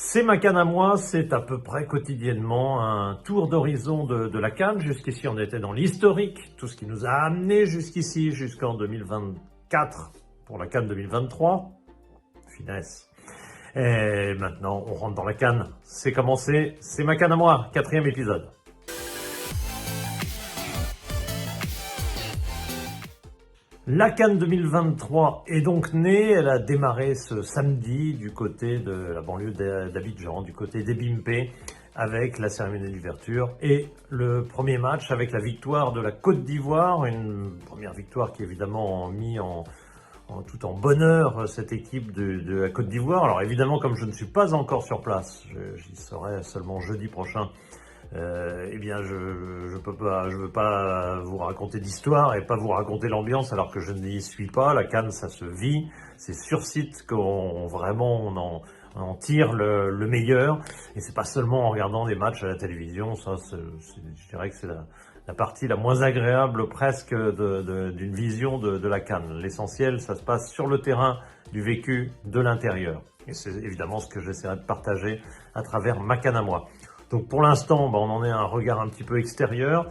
C'est ma CAN à moi, c'est à peu près quotidiennement un tour d'horizon de la CAN. Jusqu'ici, on était dans l'historique, tout ce qui nous a amené jusqu'ici, jusqu'en 2024 pour la CAN 2023. Finesse. Et maintenant, on rentre dans la CAN. C'est commencé, c'est ma CAN à moi, 4e épisode. La CAN 2023 est donc née, elle a démarré ce samedi du côté de la banlieue d'Abidjan, du côté d'Ebimpe, avec la cérémonie d'ouverture et le premier match avec la victoire de la Côte d'Ivoire, une première victoire qui évidemment a mis tout en bonheur cette équipe de la Côte d'Ivoire. Alors évidemment, comme je ne suis pas encore sur place, j'y serai seulement jeudi prochain, eh bien, je veux pas vous raconter d'histoire et pas vous raconter l'ambiance alors que je n'y suis pas. La CAN, ça se vit. C'est sur site qu'on en tire le meilleur. Et c'est pas seulement en regardant des matchs à la télévision. Ça, je dirais que c'est la partie la moins agréable presque d'une vision de la CAN. L'essentiel, ça se passe sur le terrain, du vécu de l'intérieur. Et c'est évidemment ce que j'essaierai de partager à travers ma CAN à moi. Donc pour l'instant, on en est à un regard un petit peu extérieur.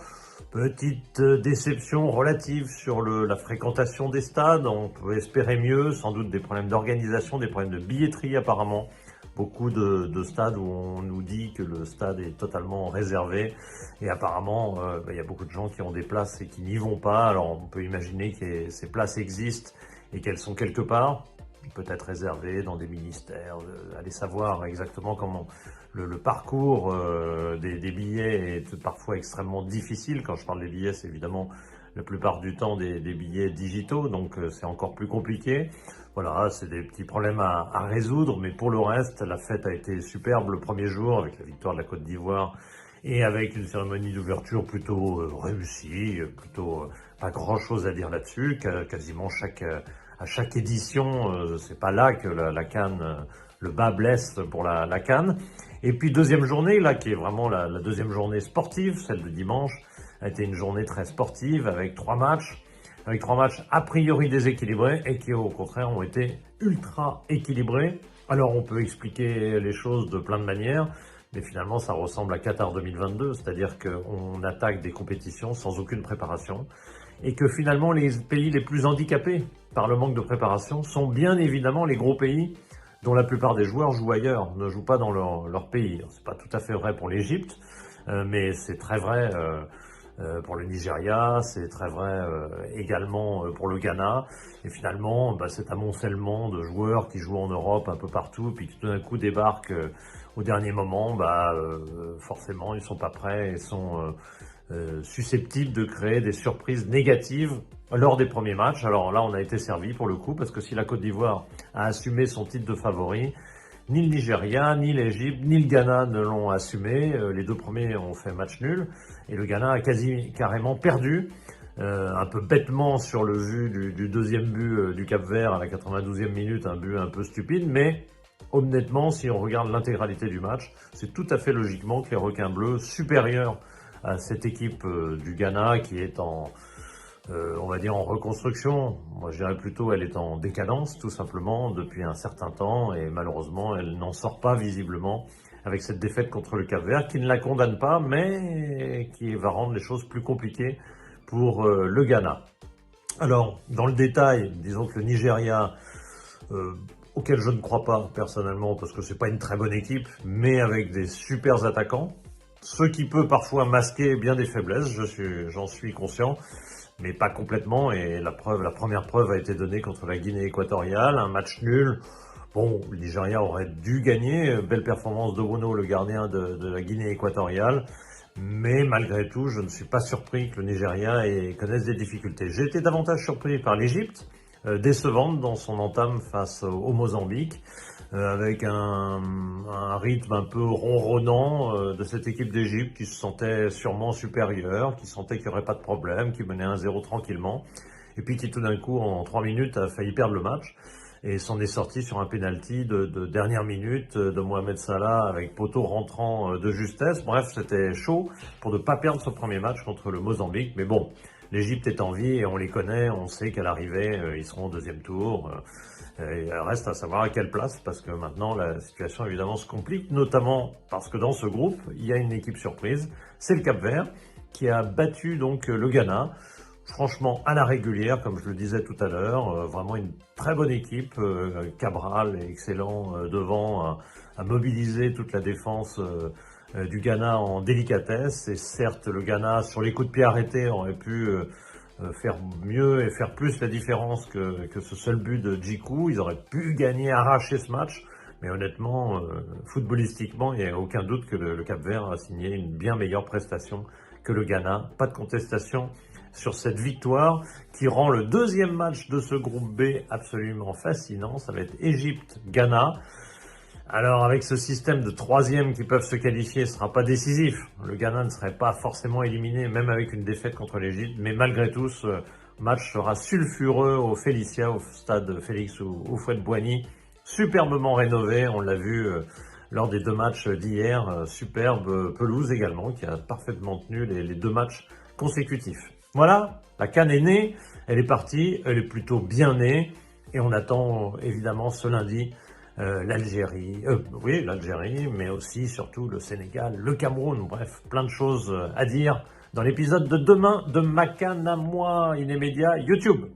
Petite déception relative sur la fréquentation des stades. On peut espérer mieux, sans doute des problèmes d'organisation, des problèmes de billetterie apparemment. Beaucoup de stades où on nous dit que le stade est totalement réservé. Et apparemment, il y a beaucoup de gens qui ont des places et qui n'y vont pas. Alors on peut imaginer que ces places existent et qu'elles sont quelque part. Peut-être réservées dans des ministères. Allez savoir exactement comment le parcours des billets est parfois extrêmement difficile. Quand je parle des billets, c'est évidemment la plupart du temps des billets digitaux, donc c'est encore plus compliqué. Voilà, c'est des petits problèmes à résoudre, mais pour le reste, la fête a été superbe le premier jour avec la victoire de la Côte d'Ivoire et avec une cérémonie d'ouverture plutôt réussie, plutôt pas grand-chose à dire là-dessus, quasiment à chaque édition, c'est pas là que la CAN, le bas blesse pour la CAN. Et puis deuxième journée, là qui est vraiment la deuxième journée sportive, celle de dimanche, a été une journée très sportive avec trois matchs a priori déséquilibrés et qui au contraire ont été ultra équilibrés. Alors on peut expliquer les choses de plein de manières, mais finalement ça ressemble à Qatar 2022, c'est-à-dire qu'on attaque des compétitions sans aucune préparation et que finalement les pays les plus handicapés par le manque de préparation sont bien évidemment les gros pays dont la plupart des joueurs jouent ailleurs, ne jouent pas dans leur pays. C'est pas tout à fait vrai pour l'Égypte, mais c'est très vrai pour le Nigeria, c'est très vrai également pour le Ghana. Et finalement, cet amoncellement de joueurs qui jouent en Europe un peu partout, puis qui tout d'un coup débarquent au dernier moment, forcément ils sont pas prêts et sont susceptibles de créer des surprises négatives lors des premiers matchs. Alors là, on a été servi pour le coup, parce que si la Côte d'Ivoire a assumé son titre de favori, ni le Nigeria, ni l'Égypte, ni le Ghana ne l'ont assumé. Les deux premiers ont fait match nul, et le Ghana a carrément perdu, un peu bêtement sur le vu du deuxième but du Cap-Vert à la 92e minute, un but un peu stupide, mais honnêtement, si on regarde l'intégralité du match, c'est tout à fait logiquement que les requins bleus, supérieurs à cette équipe du Ghana qui est on va dire en reconstruction. Moi je dirais plutôt elle est en décadence tout simplement depuis un certain temps et malheureusement elle n'en sort pas visiblement avec cette défaite contre le Cap-Vert qui ne la condamne pas mais qui va rendre les choses plus compliquées pour le Ghana. Alors dans le détail, disons que le Nigeria, auquel je ne crois pas personnellement parce que c'est pas une très bonne équipe, mais avec des super attaquants, ce qui peut parfois masquer bien des faiblesses, j'en suis conscient, mais pas complètement, et la première preuve a été donnée contre la Guinée équatoriale, un match nul. Bon, le Nigeria aurait dû gagner, belle performance de Bono, le gardien de la Guinée équatoriale, mais malgré tout, je ne suis pas surpris que le Nigeria connaisse des difficultés. J'ai été davantage surpris par l'Égypte, décevante dans son entame face au Mozambique, avec un rythme un peu ronronnant de cette équipe d'Égypte qui se sentait sûrement supérieure, qui sentait qu'il n'y aurait pas de problème, qui menait 1-0 tranquillement, et puis qui tout d'un coup, en 3 minutes, a failli perdre le match, et s'en est sorti sur un penalty de dernière minute de Mohamed Salah, avec poteau rentrant de justesse. Bref, c'était chaud pour ne pas perdre ce premier match contre le Mozambique, mais bon, l'Égypte est en vie et on les connaît, on sait qu'à l'arrivée, ils seront au deuxième tour. Et il reste à savoir à quelle place, parce que maintenant la situation évidemment se complique, notamment parce que dans ce groupe, il y a une équipe surprise, c'est le Cap-Vert, qui a battu donc le Ghana, franchement à la régulière, comme je le disais tout à l'heure, vraiment une très bonne équipe. Cabral est excellent devant, à mobiliser toute la défense du Ghana en délicatesse. Et certes, le Ghana, sur les coups de pied arrêtés, aurait pu faire mieux et faire plus la différence que ce seul but de Djikou. Ils auraient pu gagner, arracher ce match. Mais honnêtement, footballistiquement, il n'y a aucun doute que le Cap-Vert a signé une bien meilleure prestation que le Ghana. Pas de contestation sur cette victoire qui rend le deuxième match de ce groupe B absolument fascinant. Ça va être Égypte-Ghana. Alors avec ce système de troisième qui peuvent se qualifier, ce ne sera pas décisif. Le Ghana ne serait pas forcément éliminé, même avec une défaite contre l'Égypte. Mais malgré tout, ce match sera sulfureux au Félicia, au stade Félix Houphouët-Boigny. Superbement rénové, on l'a vu lors des deux matchs d'hier. Superbe pelouse également, qui a parfaitement tenu les deux matchs consécutifs. Voilà, la CAN est née, elle est partie, elle est plutôt bien née. Et on attend évidemment ce lundi l'Algérie, mais aussi surtout le Sénégal, le Cameroun, bref, plein de choses à dire dans l'épisode de demain de ma CAN à moi, in media YouTube.